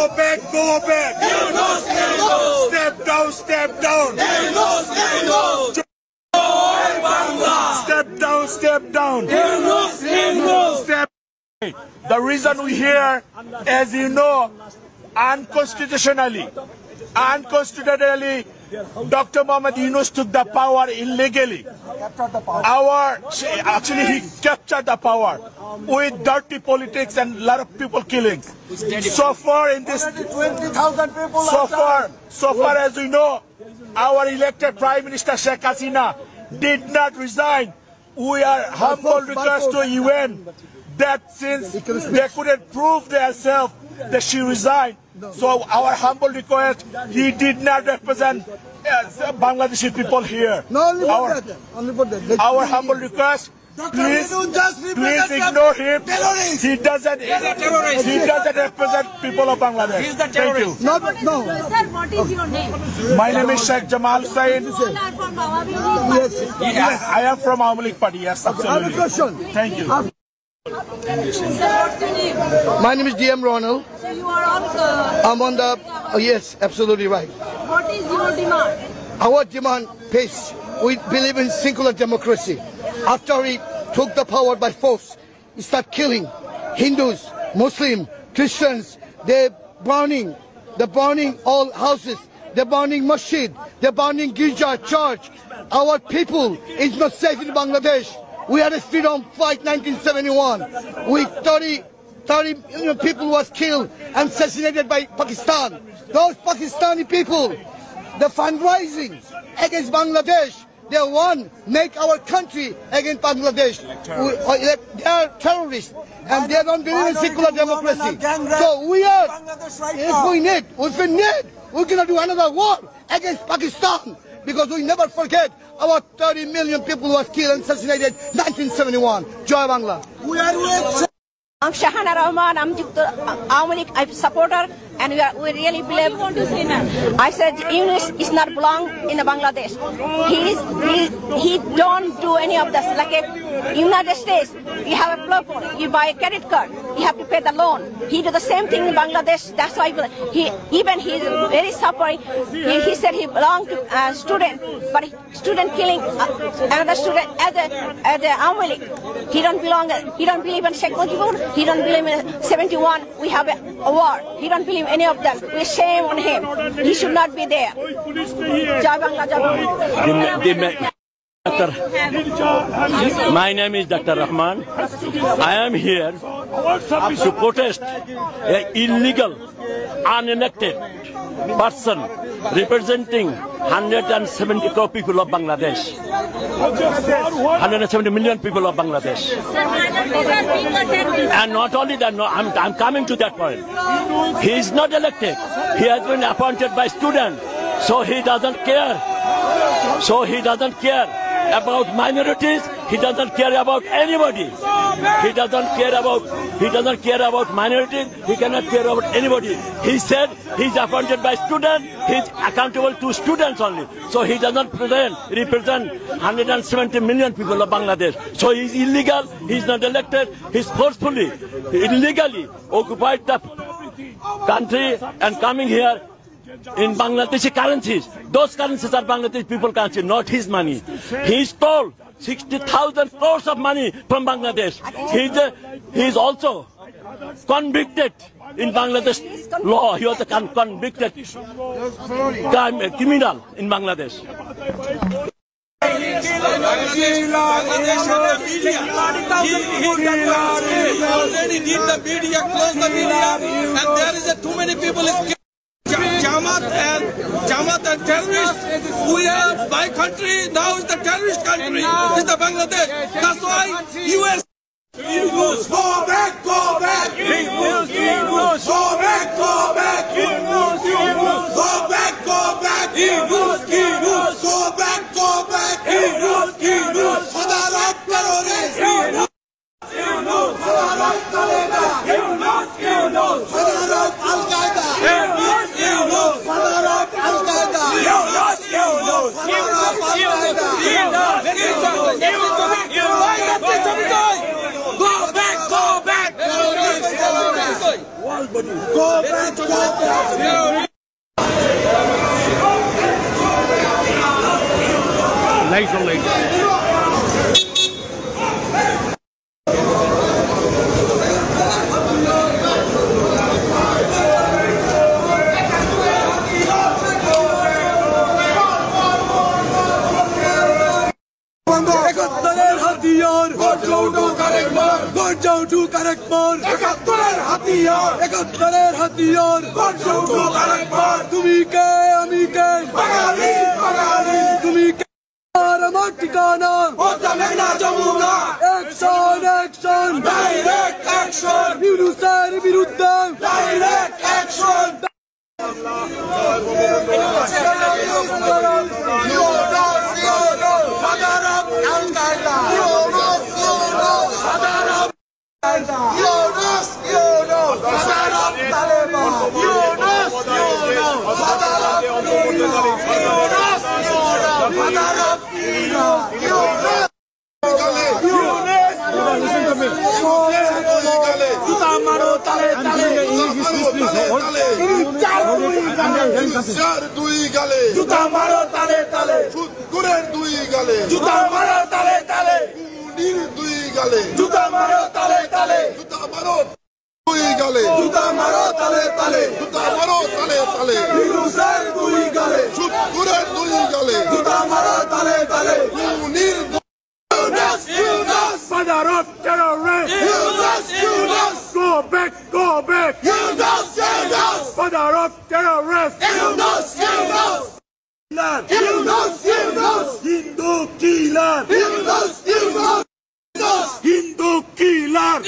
Go back, go back. Step down, step down. Step down, step down. Step. The reason we here, as you know, unconstitutionally, Dr. Mohamed Yunus took the power illegally. Actually, he captured the power with dirty politics and a lot of people killing. So far in this, 20,000 people. so far as we know, our elected Prime Minister Sheikh Hasina did not resign. We are humble request to UN that since they couldn't prove themselves that she resigned. So our humble request, he did not represent Bangladeshi people here. Our humble request, please ignore him. He doesn't represent people of Bangladesh. He's the Thank you. Sir, what is your name? My name is Sheikh Jamal Hussain. You are from Awami League Party? Yes, I am from Awami League Party. Yes, absolutely. I have a question. Thank you. Sir, what's your name? My name is DM Ronald. So you are on I'm on the. Yes, absolutely right. What is your demand? Our demand peace. We believe in secular democracy. After he took the power by force, he started killing Hindus, Muslims, Christians. They're burning all houses. They're burning masjid. They're burning Girja church. Our people is not safe in Bangladesh. We had a freedom fight 1971. We 30 people was killed and assassinated by Pakistan. Those Pakistani people, the fundraising against Bangladesh, they want make our country against Bangladesh. They are terrorists and they don't believe in secular democracy. So we are, if we need, we're going to do another war against Pakistan because we never forget our 30 million people was killed and assassinated 1971. Joy Bangla. We are with. I'm Shahana Rahman. I'm Awami League supporter, and we really believe. What do you want to say now? I said Yunus is not belong in Bangladesh. He don't do any of this. Like a United States, you have a plug, you buy a credit card, you have to pay the loan. He do the same thing in Bangladesh. That's why he's very suffering. He said he belonged to a student, but student killing another student as a Awami League. He don't belong. He don't believe in Sheikh Mujibur. He don't believe in 71. We have a war. He don't believe any of them. We shame on him. He should not be there. Jai Bangla, Jai Bangla. My name is Dr. Rahman. I am here to protest an illegal, unelected person representing 170 crore people of Bangladesh. 170 million people of Bangladesh. And not only that, no, I'm coming to that point. He is not elected. He has been appointed by students. So he doesn't care. About minorities. He doesn't care about anybody. He doesn't care about minorities. He cannot care about anybody. He said he's appointed by students. He's accountable to students only. So he doesn't represent 170 million people of Bangladesh. So he's illegal. He's not elected. He's forcefully, illegally occupied the country and coming here in Bangladeshi currencies. Those currencies are Bangladeshi people currency, not his money. He stole 60,000 crores of money from Bangladesh. He's also convicted in Bangladesh law. He was a convicted criminal in Bangladesh. Already did the media, close the media, and there is too many people. Jamaat and terrorists. We are my country now is the terrorist country. It's the Bangladesh. That's why US. Go back, go back. Go back, go back. Go back, go back. Go back, go back. Sadarat terrorists. Sadarat Al-Qaeda. Go back! Go back, go back. Lights on lights. একাত্তরের হাতিয়ার গর্জাউটু corrector একাত্তরের হাতিয়ার গর্জাউটু তুমি কে আমি কে বাঙালি বাঙালি তুমি কে আর আমার ঠিকানা না Jamuna action action direct action ইউনুসের বিরুদ্ধে ডাইরেক্ট অ্যাকশন দুই গালে জুতা মারো তালে তালে সুৎকুরের দুই গালে জুতা মারো তালে তালে কুনির দুই গালে জুতা মারো তালে তালে জুতা মারো দুই গালে জুতা মারো তালে তালে জুতা মারো তালে তালে ইউনুসের দুই গালে সুৎকুরের দুই গালে জুতা মারো তালে তালে কুনির Father of terrorists, go back, Father of terrorists, Hindu killer,